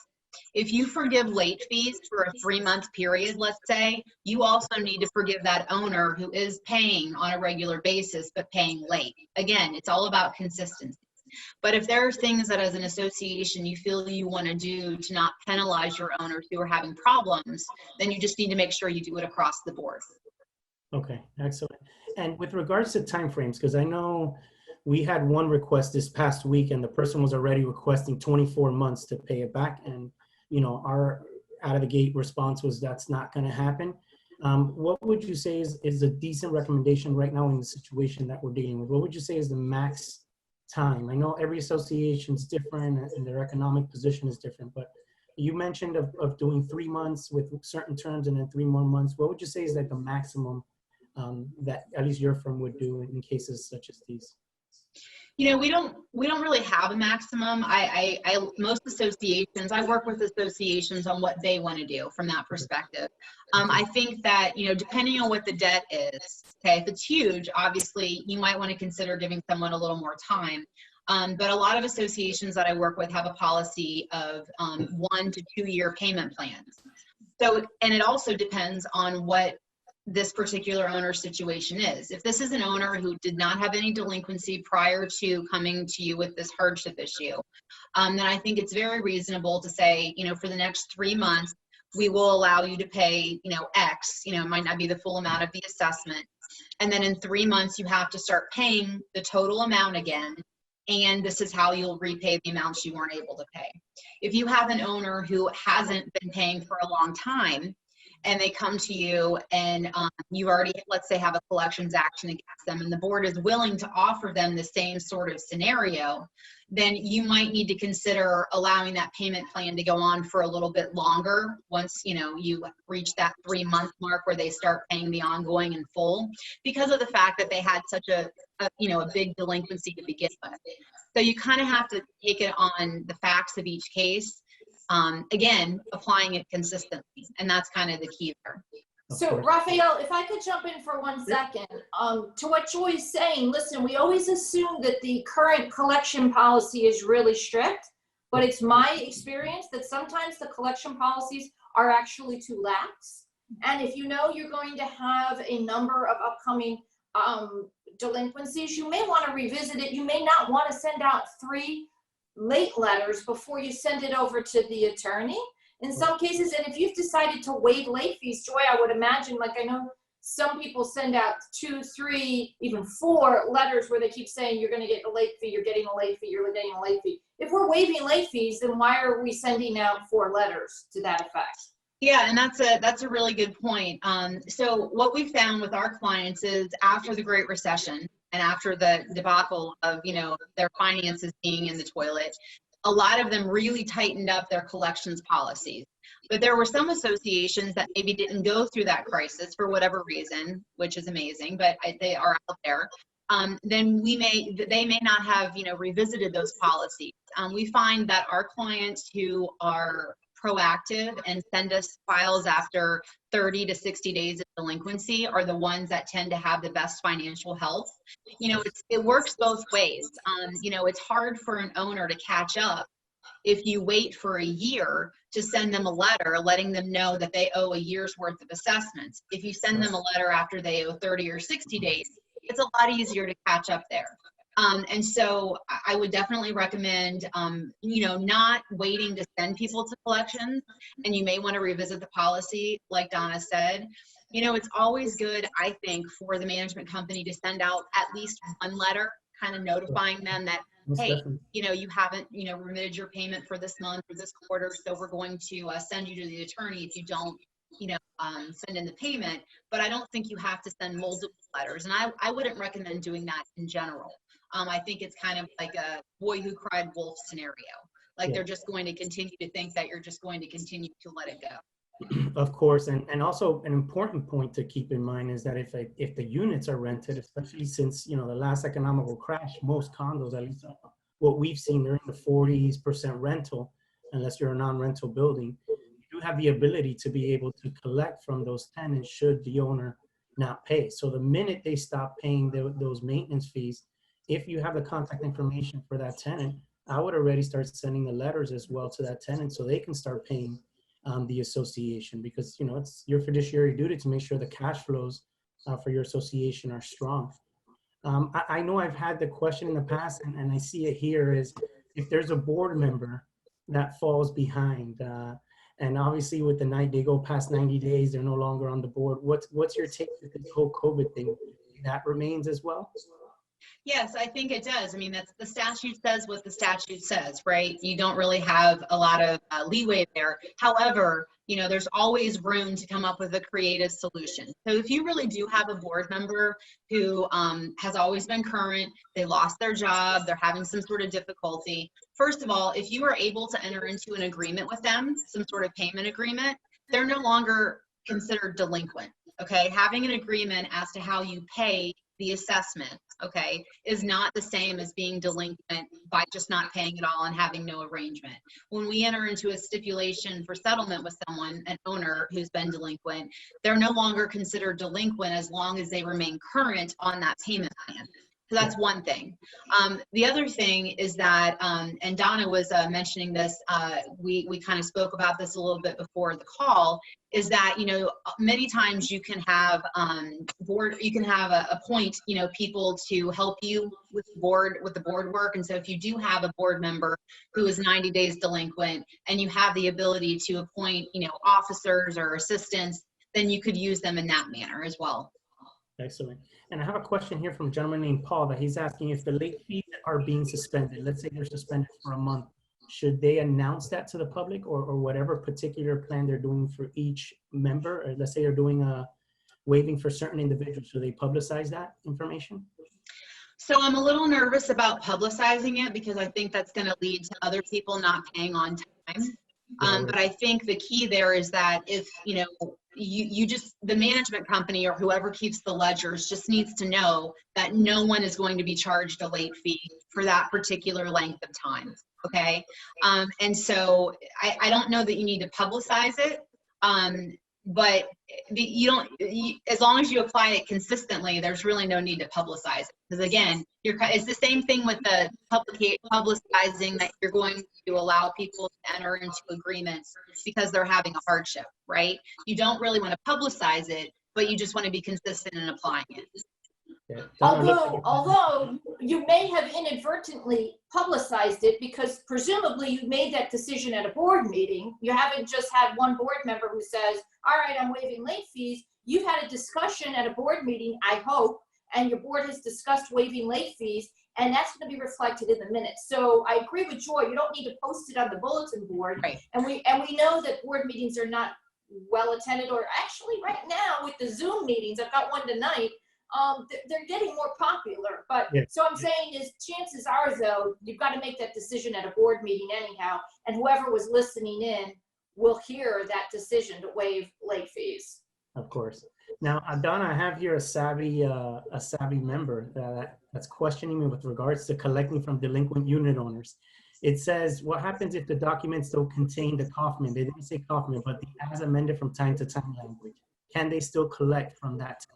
If you forgive late fees for a 3-month period, let's say, you also need to forgive that owner who is paying on a regular basis, but paying late. Again, it's all about consistency. But if there are things that as an association you feel you want to do to not penalize your owners who are having problems, then you just need to make sure you do it across the board. Okay, excellent. And with regards to timeframes, because I know we had one request this past week and the person was already requesting 24 months to pay it back. And, our out of the gate response was that's not going to happen. What would you say is a decent recommendation right now in the situation that we're dealing with? What would you say is the max time? I know every association is different and their economic position is different, but you mentioned of doing 3 months with certain terms and then 3 more months. What would you say is like the maximum that at least your firm would do in cases such as these? We don't really have a maximum. Most associations, I work with associations on what they want to do from that perspective. I think that, depending on what the debt is, okay, if it's huge, obviously you might want to consider giving someone a little more time. But a lot of associations that I work with have a policy of 1 to 2 year payment plans. So, and it also depends on what this particular owner's situation is. If this is an owner who did not have any delinquency prior to coming to you with this hardship issue, then I think it's very reasonable to say, for the next 3 months, we will allow you to pay, X, it might not be the full amount of the assessment. And then in 3 months, you have to start paying the total amount again. and this is how you'll repay the amounts you weren't able to pay. If you have an owner who hasn't been paying for a long time, and they come to you and you already, let's say, have a collections action against them, and the board is willing to offer them the same sort of scenario, then you might need to consider allowing that payment plan to go on for a little bit longer once, you know, you reach that 3-month mark where they start paying the ongoing in full, because of the fact that they had such a big delinquency to begin with. So you kind of have to take it on the facts of each case. Again, applying it consistently, and that's kind of the key there. So Raphael, if I could jump in for 1 second, to what Joy's saying, listen, we always assume that the current collection policy is really strict, but it's my experience that sometimes the collection policies are actually too lax. And if you know you're going to have a number of upcoming delinquencies, you may want to revisit it. You may not want to send out 3 late letters before you send it over to the attorney in some cases. And if you've decided to waive late fees, Joy, I would imagine, like I know some people send out 2, 3, even 4 letters where they keep saying you're going to get a late fee, you're getting a late fee, you're getting a late fee. If we're waiving late fees, then why are we sending out 4 letters to that effect? Yeah, and that's a really good point. So what we found with our clients is after the Great Recession and after the debacle of, you know, their finances being in the toilet, a lot of them really tightened up their collections policies. But there were some associations that maybe didn't go through that crisis for whatever reason, which is amazing, but they are out there. Then they may not have, you know, revisited those policies. We find that our clients who are proactive and send us files after 30 to 60 days of delinquency are the ones that tend to have the best financial health. You know, it works both ways. You know, it's hard for an owner to catch up if you wait for a year to send them a letter letting them know that they owe a year's worth of assessments. If you send them a letter after they owe 30 or 60 days, it's a lot easier to catch up there. And so I would definitely recommend, you know, not waiting to send people to collections, and you may want to revisit the policy, like Donna said. You know, it's always good, I think, for the management company to send out at least 1 letter, kind of notifying them that, hey, you know, you haven't, you know, remitted your payment for this month or this quarter, so we're going to send you to the attorney if you don't, you know, send in the payment. But I don't think you have to send multiple letters, and I wouldn't recommend doing that in general. I think it's kind of like a boy who cried wolf scenario. Like they're just going to continue to think that you're just going to continue to let it go. Of course, and also an important point to keep in mind is that if the units are rented, especially since, you know, the last economical crash, most condos, at least what we've seen, they're in the 40% rental, unless you're a non-rental building. You do have the ability to be able to collect from those tenants should the owner not pay. So the minute they stop paying those maintenance fees, if you have the contact information for that tenant, I would already start sending the letters as well to that tenant so they can start paying the association, because, you know, it's your fiduciary duty to make sure the cash flows for your association are strong. I know I've had the question in the past, and I see it here, is if there's a board member that falls behind, and obviously with they go past 90 days, they're no longer on the board. What's your take with this whole COVID thing? That remains as well? Yes, I think it does. I mean, that's the statute says what the statute says, right? You don't really have a lot of leeway there. However, you know, there's always room to come up with a creative solution. So if you really do have a board member who has always been current, they lost their job, they're having some sort of difficulty, first of all, if you are able to enter into an agreement with them, some sort of payment agreement, they're no longer considered delinquent, okay? Having an agreement as to how you pay the assessment, okay, is not the same as being delinquent by just not paying it all and having no arrangement. When we enter into a stipulation for settlement with someone, an owner who's been delinquent, they're no longer considered delinquent as long as they remain current on that payment plan. So that's one thing. The other thing is that, and Donna was mentioning this, we kind of spoke about this a little bit before the call, is that, you know, many times you can have appoint, you know, people to help you with the board work. And so if you do have a board member who is 90 days delinquent and you have the ability to appoint, you know, officers or assistants, then you could use them in that manner as well. Excellent. And I have a question here from a gentleman named Paul that he's asking if the late fees are being suspended, let's say they're suspended for a month, should they announce that to the public or whatever particular plan they're doing for each member? Or let's say they're doing a waiving for certain individuals, should they publicize that information? So I'm a little nervous about publicizing it because I think that's going to lead to other people not paying on time. But I think the key there is that if, you just, the management company or whoever keeps the ledgers just needs to know that no one is going to be charged a late fee for that particular length of time. Okay. And so I don't know that you need to publicize it. But as long as you apply it consistently, there's really no need to publicize it. Because again, it's the same thing with the publicizing that you're going to allow people to enter into agreements because they're having a hardship, right? You don't really want to publicize it, but you just want to be consistent in applying it. Yeah. Although you may have inadvertently publicized it because presumably you made that decision at a board meeting. You haven't just had one board member who says, all right, I'm waiving late fees. You've had a discussion at a board meeting, I hope, and your board has discussed waiving late fees, and that's going to be reflected in the minutes. So I agree with Joy. You don't need to post it on the bulletin board. Right. And we know that board meetings are not well attended, or actually right now with the Zoom meetings, I've got one tonight, they're getting more popular. But yeah. So I'm saying is chances are, though, you've got to make that decision at a board meeting anyhow, and whoever was listening in will hear that decision to waive late fees. Of course. Now, Donna, I have here a savvy member that's questioning me with regards to collecting from delinquent unit owners. It says, what happens if the documents don't contain the Kaufman? They didn't say Kaufman, but the as amended from time to time language. Can they still collect from that?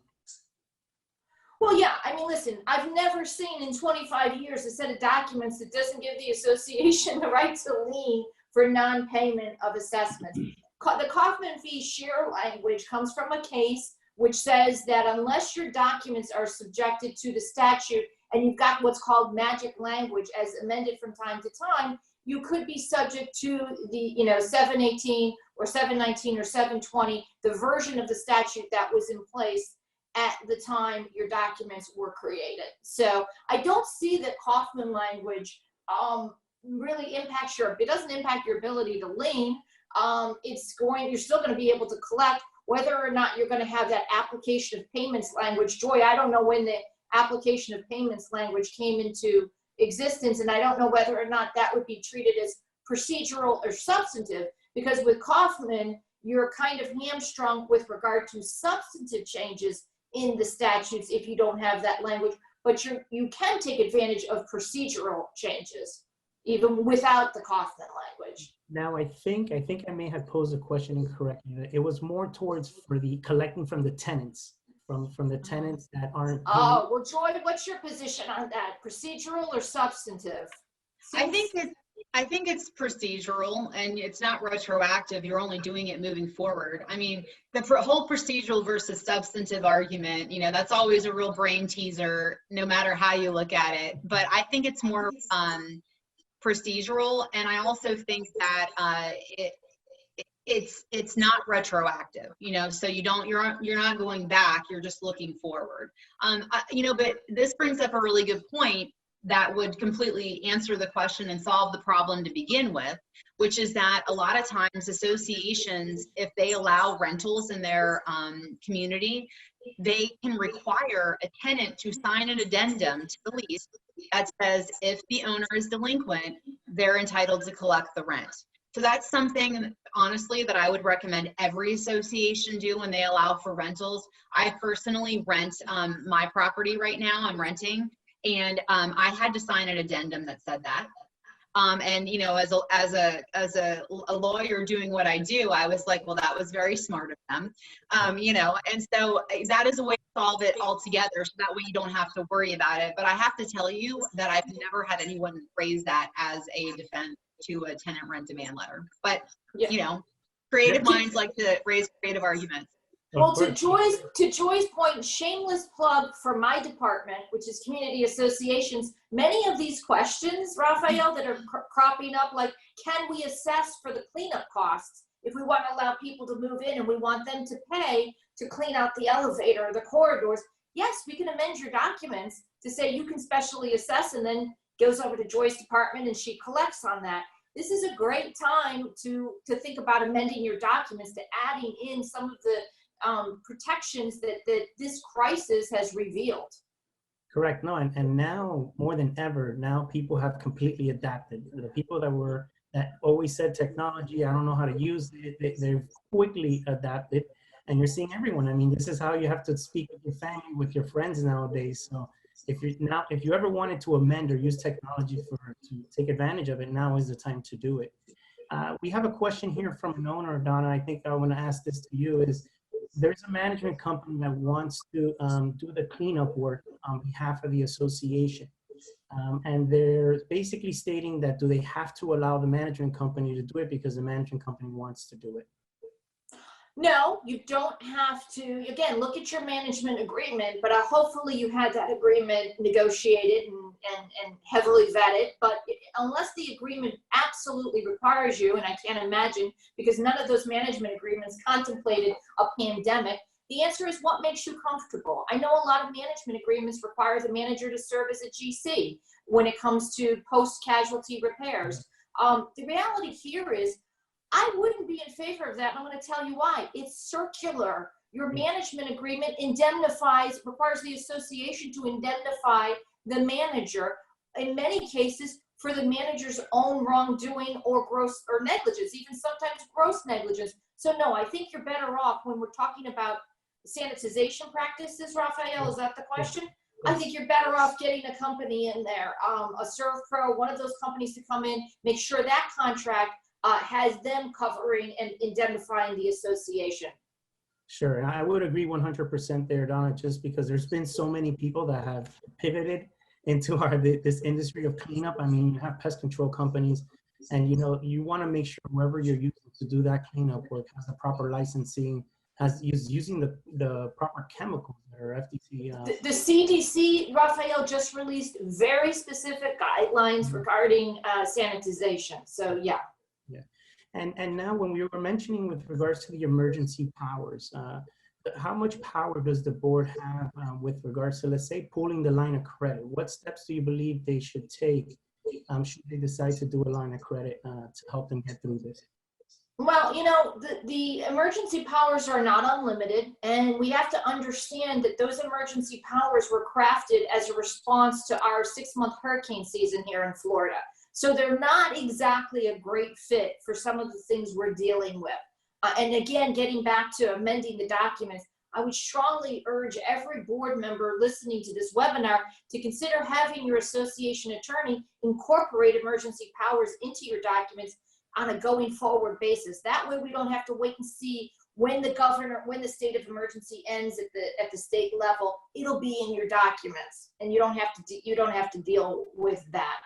Well, yeah, I mean, listen, I've never seen in 25 years a set of documents that doesn't give the association the right to lien for non-payment of assessments. The Kaufman fee share language comes from a case which says that unless your documents are subjected to the statute and you've got what's called magic language as amended from time to time, you could be subject to the 718 or 719 or 720, the version of the statute that was in place at the time your documents were created. So I don't see that Kaufman language really impacts it doesn't impact your ability to lien. You're still going to be able to collect, whether or not you're going to have that application of payments language. Joy, I don't know when the application of payments language came into existence, and I don't know whether or not that would be treated as procedural or substantive, because with Kaufman, you're kind of hamstrung with regard to substantive changes in the statutes if you don't have that language, but you can take advantage of procedural changes even without the Kaufman language. Now, I think I may have posed a question incorrectly. It was more towards for the collecting from the tenants, from the tenants that aren't paying. Oh, well, Joy, what's your position on that? Procedural or substantive? I think it's procedural and it's not retroactive. You're only doing it moving forward. I mean, the whole procedural versus substantive argument, that's always a real brain teaser, no matter how you look at it. But I think it's more procedural, and I also think that it's not retroactive. So you're not going back. You're just looking forward. But this brings up a really good point that would completely answer the question and solve the problem to begin with, which is that a lot of times associations, if they allow rentals in their community, they can require a tenant to sign an addendum to the lease that says if the owner is delinquent, they're entitled to collect the rent. So that's something, honestly, that I would recommend every association do when they allow for rentals. I personally rent my property right now. I'm renting. And I had to sign an addendum that said that. And as a lawyer doing what I do, I was like, well, that was very smart of them. And so that is a way to solve it altogether, so that way you don't have to worry about it. But I have to tell you that I've never had anyone raise that as a defense to a tenant rent demand letter. But creative minds like to raise creative arguments. Well, to Joy's point, shameless plug for my department, which is community associations. Many of these questions, Raphael, that are cropping up, like, can we assess for the cleanup costs if we want to allow people to move in and we want them to pay to clean out the elevator or the corridors? yes, we can amend your documents to say you can specially assess, and then goes over to Joy's department and she collects on that. This is a great time to think about amending your documents, to adding in some of the protections that this crisis has revealed. Correct. No, and now more than ever, now people have completely adapted. The people that always said technology, I don't know how to use it, they've quickly adapted. And you're seeing everyone. I mean, this is how you have to speak with your family, with your friends nowadays. So if you ever wanted to amend or use technology to take advantage of it, now is the time to do it. We have a question here from an owner, Donna. I think I want to ask this to you. There's a management company that wants to do the cleanup work on behalf of the association. And they're basically stating that do they have to allow the management company to do it because the management company wants to do it? No, you don't have to. Again, look at your management agreement, but hopefully you had that agreement negotiated and heavily vetted. But unless the agreement absolutely requires you, and I can't imagine, because none of those management agreements contemplated a pandemic, the answer is what makes you comfortable. I know a lot of management agreements require the manager to serve as a GC when it comes to post-casualty repairs. The reality here is I wouldn't be in favor of that, and I'm going to tell you why. It's circular. Your management agreement requires the association to indemnify the manager, in many cases, for the manager's own wrongdoing or negligence, even sometimes gross negligence. So no, I think you're better off when we're talking about sanitization practices, Raphael, is that the question? I think you're better off getting a company in there, a ServPro, one of those companies to come in, make sure that contract has them covering and indemnifying the association. Sure, and I would agree 100% there, Donna, just because there's been so many people that have pivoted into this industry of cleanup. I mean, you have pest control companies, and you want to make sure whoever you're using to do that cleanup work has the proper licensing, using the proper chemicals that are FTC. The CDC, Raphael, just released very specific guidelines regarding sanitization. So yeah. And now when we were mentioning with regards to the emergency powers, how much power does the board have with regards to, let's say, pulling the line of credit? What steps do you believe they should take should they decide to do a line of credit to help them get through this? Well, the emergency powers are not unlimited, and we have to understand that those emergency powers were crafted as a response to our 6-month hurricane season here in Florida. So they're not exactly a great fit for some of the things we're dealing with. And again, getting back to amending the documents, I would strongly urge every board member listening to this webinar to consider having your association attorney incorporate emergency powers into your documents on a going forward basis. That way we don't have to wait and see when the state of emergency ends at the state level. It'll be in your documents, and you don't have to deal with that.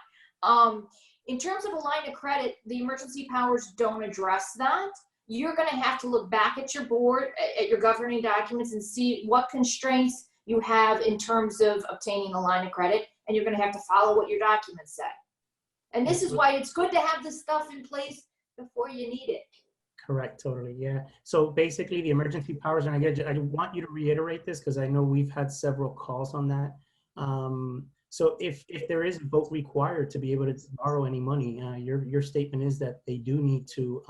In terms of a line of credit, the emergency powers don't address that. You're going to have to look back at your board, at your governing documents, and see what constraints you have in terms of obtaining a line of credit, and you're going to have to follow what your documents say. And this is why it's good to have this stuff in place before you need it. Correct, totally, yeah. So basically the emergency powers, and I want you to reiterate this because I know we've had several calls on that. So if there is a vote required to be able to borrow any money, your statement is that they do need to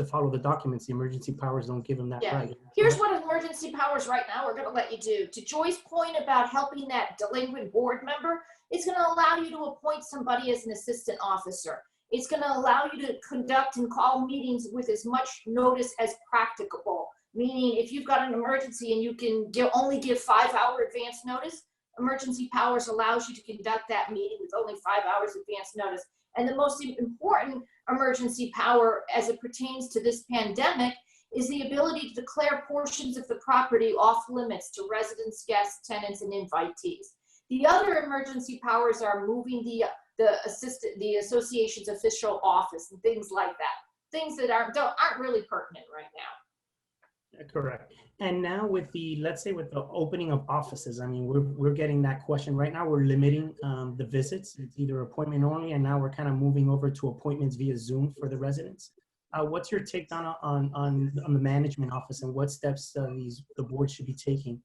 follow the documents. The emergency powers don't give them that right. Here's what emergency powers right now are going to let you do. To Joy's point about helping that delinquent board member, it's going to allow you to appoint somebody as an assistant officer. It's going to allow you to conduct and call meetings with as much notice as practicable. Meaning, if you've got an emergency and you can only give 5-hour advance notice, emergency powers allows you to conduct that meeting with only 5 hours advance notice. And the most important emergency power as it pertains to this pandemic is the ability to declare portions of the property off limits to residents, guests, tenants, and invitees. The other emergency powers are moving the association's official office and things like that. Things that aren't really pertinent right now. Correct. And now with let's say with the opening of offices, I mean, we're getting that question right now. We're limiting the visits. It's either appointment only, and now we're kind of moving over to appointments via Zoom for the residents. What's your take on the management office, and what steps the board should be taking?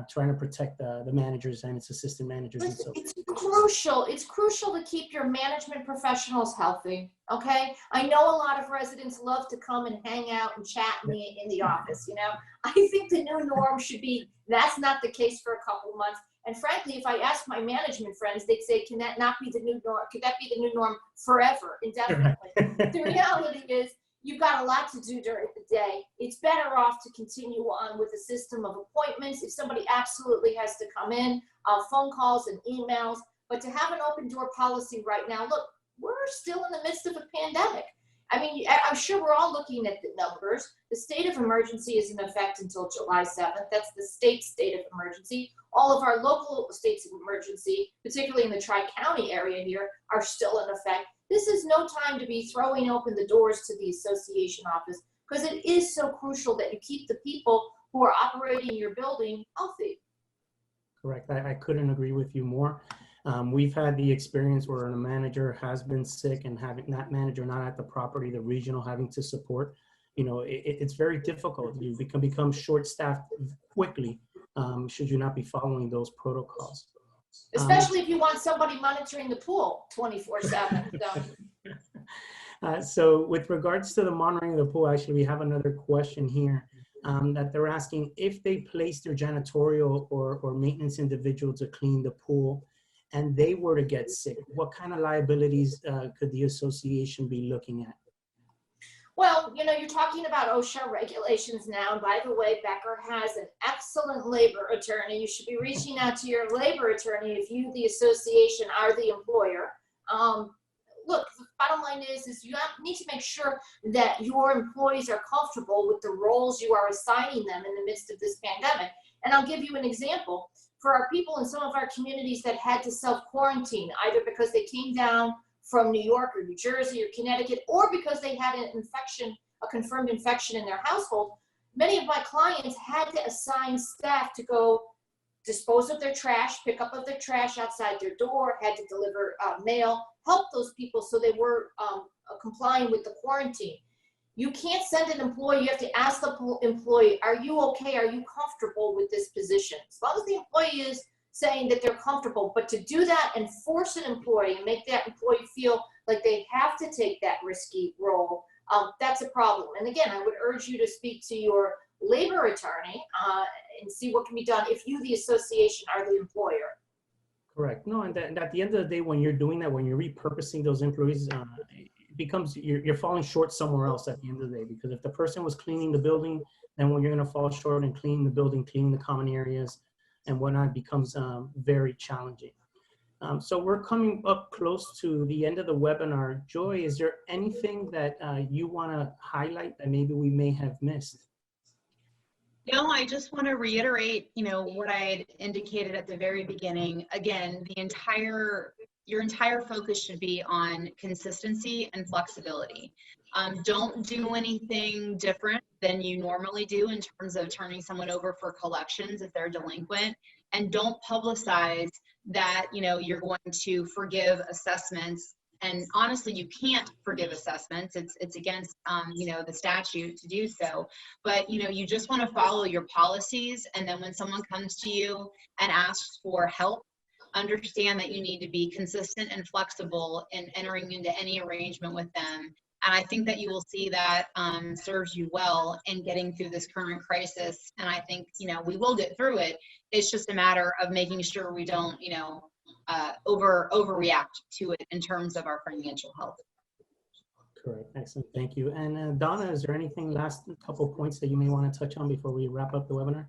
trying to protect the managers and its assistant managers and so It's crucial. It's crucial to keep your management professionals healthy. Okay. I know a lot of residents love to come and hang out and chat in the office. You know, I think the new norm should be that's not the case for a couple of months. And frankly, if I ask my management friends, they'd say, "Can that not be the new norm? Could that be the new norm forever, indefinitely?" The reality is, you've got a lot to do during the day. It's better off to continue on with a system of appointments. If somebody absolutely has to come in, phone calls and emails, but to have an open door policy right now, look, we're still in the midst of a pandemic. I mean, I'm sure we're all looking at the numbers. The state of emergency is in effect until July 7th. That's the state of emergency. All of our local states of emergency, particularly in the Tri-County area here, are still in effect. This is no time to be throwing open the doors to the association office because it is so crucial that you keep the people who are operating your building healthy. Correct. I couldn't agree with you more. We've had the experience where a manager has been sick and having that manager not at the property, the regional having to support, you know, it's very difficult. You can become short-staffed quickly should you not be following those protocols. Especially if you want somebody monitoring the pool 24/7. So with regards to the monitoring of the pool, actually, we have another question here that they're asking if they place their janitorial or maintenance individual to clean the pool and they were to get sick, what kind of liabilities could the association be looking at? Well, you know, you're talking about OSHA regulations now. And by the way, Becker has an excellent labor attorney. You should be reaching out to your labor attorney if you, the association, are the employer. Look, the bottom line is you need to make sure that your employees are comfortable with the roles you are assigning them in the midst of this pandemic. And I'll give you an example. For our people in some of our communities that had to self-quarantine, either because they came down from New York or New Jersey or Connecticut, or because they had an infection, a confirmed infection in their household, many of my clients had to assign staff to go dispose of their trash, pick up of their trash outside their door, had to deliver mail, help those people so they were complying with the quarantine. You can't send an employee, you have to ask the employee, are you okay, are you comfortable with this position? As long as the employee is saying that they're comfortable, but to do that and force an employee and make that employee feel like they have to take that risky role, that's a problem. And again, I would urge you to speak to your labor attorney and see what can be done if you, the association, are the employer. Correct. No, and at the end of the day, when you're doing that, when you're repurposing those employees, it becomes, you're falling short somewhere else at the end of the day, because if the person was cleaning the building, then when you're going to fall short and cleaning the building, cleaning the common areas and whatnot becomes very challenging. So we're coming up close to the end of the webinar. Joy, is there anything that you want to highlight that maybe we may have missed? No, I just want to reiterate, you know, what I had indicated at the very beginning. Again, your entire focus should be on consistency and flexibility. Don't do anything different than you normally do in terms of turning someone over for collections if they're delinquent, and don't publicize that, you know, you're going to forgive assessments. And honestly, you can't forgive assessments. It's against, you know, the statute to do so. But, you know, you just want to follow your policies. And then when someone comes to you and asks for help, understand that you need to be consistent and flexible in entering into any arrangement with them. And I think that you will see that serves you well in getting through this current crisis. And I think, you know, we will get through it. It's just a matter of making sure we don't, you know, overreact to it in terms of our financial health. Correct. Excellent. Thank you. And Donna, is there anything, last couple points that you may want to touch on before we wrap up the webinar?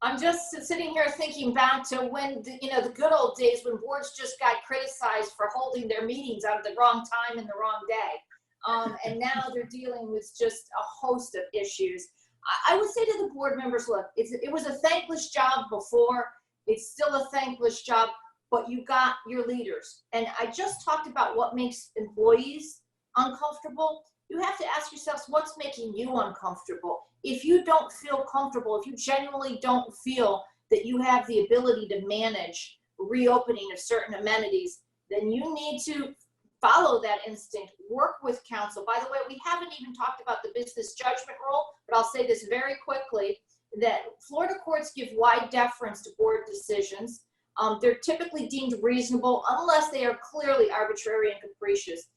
I'm just sitting here thinking back to when, the good old days when boards just got criticized for holding their meetings at the wrong time and the wrong day. And now they're dealing with just a host of issues. I would say to the board members, look, it was a thankless job before. It's still a thankless job, but you got your leaders. And I just talked about what makes employees uncomfortable. You have to ask yourselves, what's making you uncomfortable? If you don't feel comfortable, if you genuinely don't feel that you have the ability to manage reopening of certain amenities, then you need to follow that instinct, work with counsel. By the way, we haven't even talked about the business judgment rule, but I'll say this very quickly. that Florida courts give wide deference to board decisions. They're typically deemed reasonable unless they are clearly arbitrary and capricious.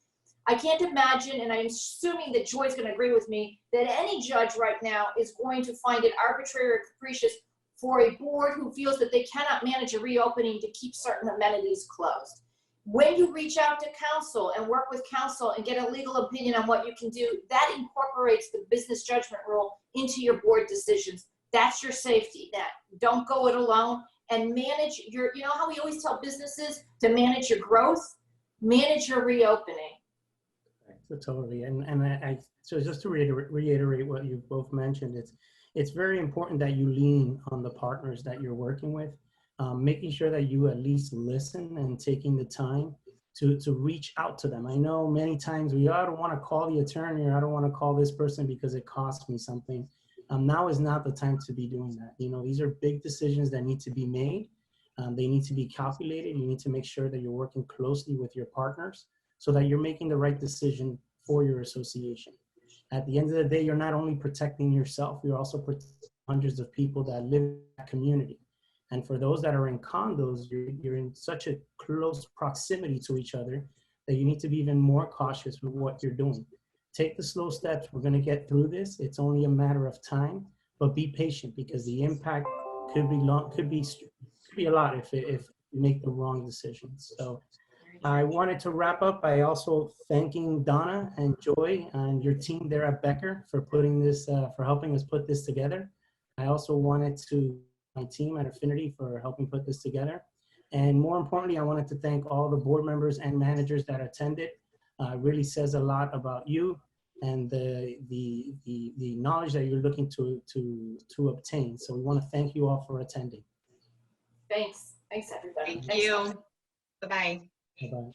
I can't imagine, and I'm assuming that Joy's going to agree with me, that any judge right now is going to find it arbitrary or capricious for a board who feels that they cannot manage a reopening to keep certain amenities closed. When you reach out to counsel and work with counsel and get a legal opinion on what you can do, that incorporates the business judgment rule into your board decisions. That's your safety net. Don't go it alone, and manage your, you know how we always tell businesses to manage your growth? Manage your reopening. So totally, and so just to reiterate what you both mentioned, it's very important that you lean on the partners that you're working with, making sure that you at least listen and taking the time to reach out to them. I know many times I don't want to call the attorney, or I don't want to call this person because it costs me something. Now is not the time to be doing that. You know, these are big decisions that need to be made. They need to be calculated. You need to make sure that you're working closely with your partners so that you're making the right decision for your association. At the end of the day, you're not only protecting yourself, you're also protecting hundreds of people that live in that community. And for those that are in condos, you're in such a close proximity to each other that you need to be even more cautious with what you're doing. Take the slow steps. We're going to get through this. It's only a matter of time, but be patient, because the impact could be long, could be a lot if you make the wrong decisions. So I wanted to wrap up by also thanking Donna and Joy and your team there at Becker for putting this, for helping us put this together. I also wanted to my team at Affinity for helping put this together. And more importantly, I wanted to thank all the board members and managers that attended. It really says a lot about you and the knowledge that you're looking to obtain. So we want to thank you all for attending. Thanks. Thanks, everybody. Thank you. Bye-bye. Bye-bye.